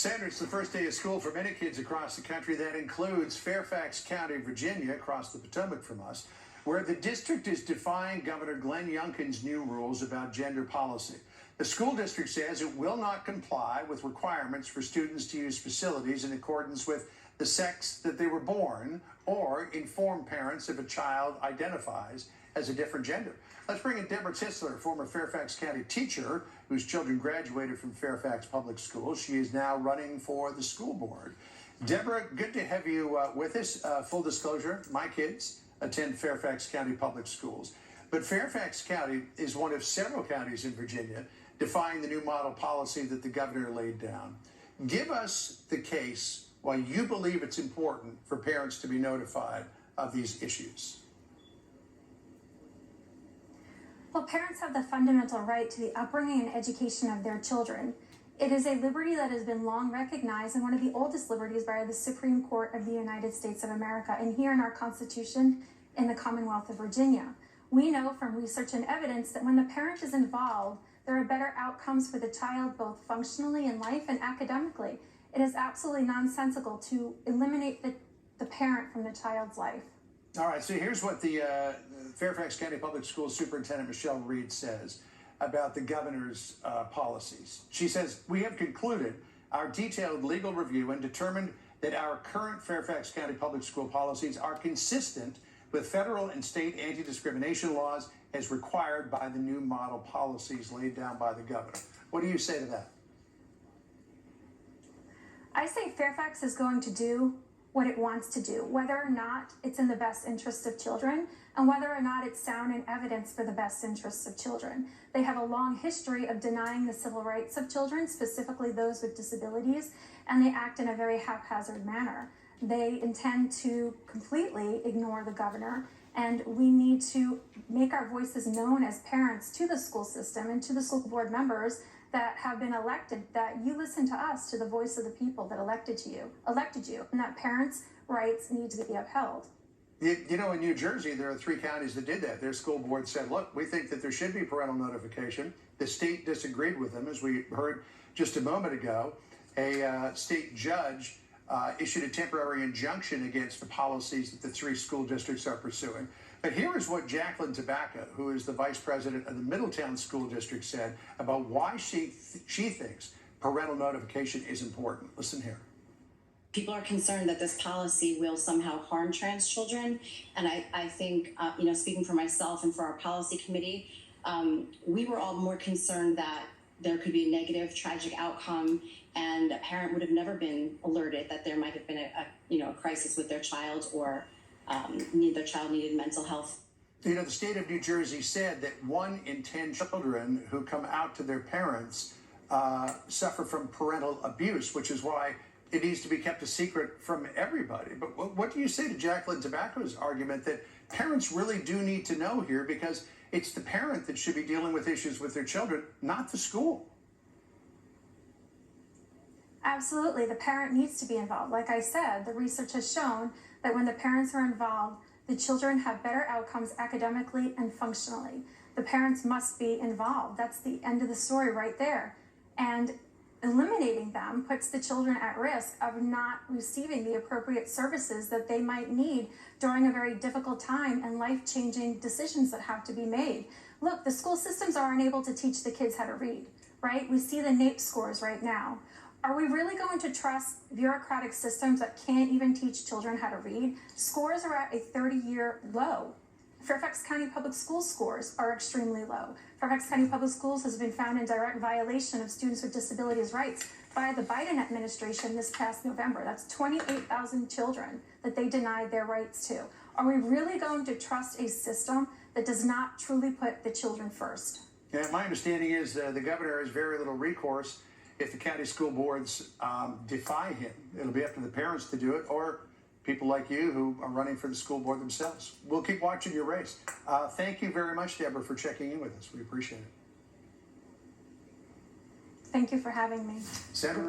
Sandra, it's the first day of school for many kids across the country. That includes Fairfax County, Virginia, across the Potomac from us, where the district is defying Governor Glenn Youngkin's new rules about gender policy. The school district says it will not comply with requirements for students to use facilities in accordance with the sex that they were born or inform parents if a child identifies as a different gender. Let's bring in Debra, former Fairfax County teacher whose children graduated from Fairfax Public Schools. She is now running for the school board. Debra, good to have you with us. Full disclosure, my kids attend Fairfax County Public Schools. But Fairfax County is one of several counties in Virginia defying the new model policy that the governor laid down. Give us the case why you believe it's important for parents to be notified of these issues. Well, parents have the fundamental right to the upbringing and education of their children. It is a liberty that has been long recognized and one of the oldest liberties by the Supreme Court of the United States of America and here in our Constitution in the Commonwealth of Virginia. We know from research and evidence that when the parent is involved, there are better outcomes for the child both functionally in life and academically. It is absolutely nonsensical to eliminate the parent from the child's life. All right, so here's what the Fairfax County Public Schools Superintendent Michelle Reed says about the governor's policies. She says, "We have concluded our detailed legal review and determined that our current Fairfax County Public School policies are consistent with federal and state anti-discrimination laws as required by the new model policies laid down by the governor." What do you say to that? I say Fairfax is going to do what it wants to do, whether or not it's in the best interest of children and whether or not it's sound in evidence for the best interests of children. They have a long history of denying the civil rights of children, specifically those with disabilities, and they act in a very haphazard manner. They intend to completely ignore the governor, and we need to make our voices known as parents to the school system and to the school board members that have been elected, that you listen to us, to the voice of the people that elected you, and that parents' rights need to be upheld. You know, in New Jersey, there are 3 counties that did that. Their school board said, look, we think that there should be parental notification. The state disagreed with them, as we heard just a moment ago. A state judge issued a temporary injunction against the policies that the 3 school districts are pursuing. But here is what Jacqueline Tobacco, who is the vice president of the Middletown School District, said about why she thinks parental notification is important. Listen here. People are concerned that this policy will somehow harm trans children. And I think, speaking for myself and for our policy committee, we were all more concerned that there could be a negative, tragic outcome, and a parent would have never been alerted that there might have been a crisis with their child or their child needed mental health. You know, the state of New Jersey said that 1 in 10 children who come out to their parents suffer from parental abuse, which is why it needs to be kept a secret from everybody. But what do you say to Jacqueline Tobacco's argument that parents really do need to know here because it's the parent that should be dealing with issues with their children, not the school? Absolutely, the parent needs to be involved. Like I said, the research has shown that when the parents are involved, the children have better outcomes academically and functionally. The parents must be involved. That's the end of the story right there. And eliminating them puts the children at risk of not receiving the appropriate services that they might need during a very difficult time and life-changing decisions that have to be made. Look, the school systems are unable to teach the kids how to read, right? We see the NAEP scores right now. Are we really going to trust bureaucratic systems that can't even teach children how to read? Scores are at a 30-year low. Fairfax County Public Schools scores are extremely low. Fairfax County Public Schools has been found in direct violation of students with disabilities rights by the Biden administration this past November. That's 28,000 children that they denied their rights to. Are we really going to trust a system that does not truly put the children first? Yeah, my understanding is the governor has very little recourse if the county school boards defy him. It'll be up to the parents to do it, or people like you who are running for the school board themselves. We'll keep watching your race. Thank you very much, Debra, for checking in with us. We appreciate it. Thank you for having me. Sandra?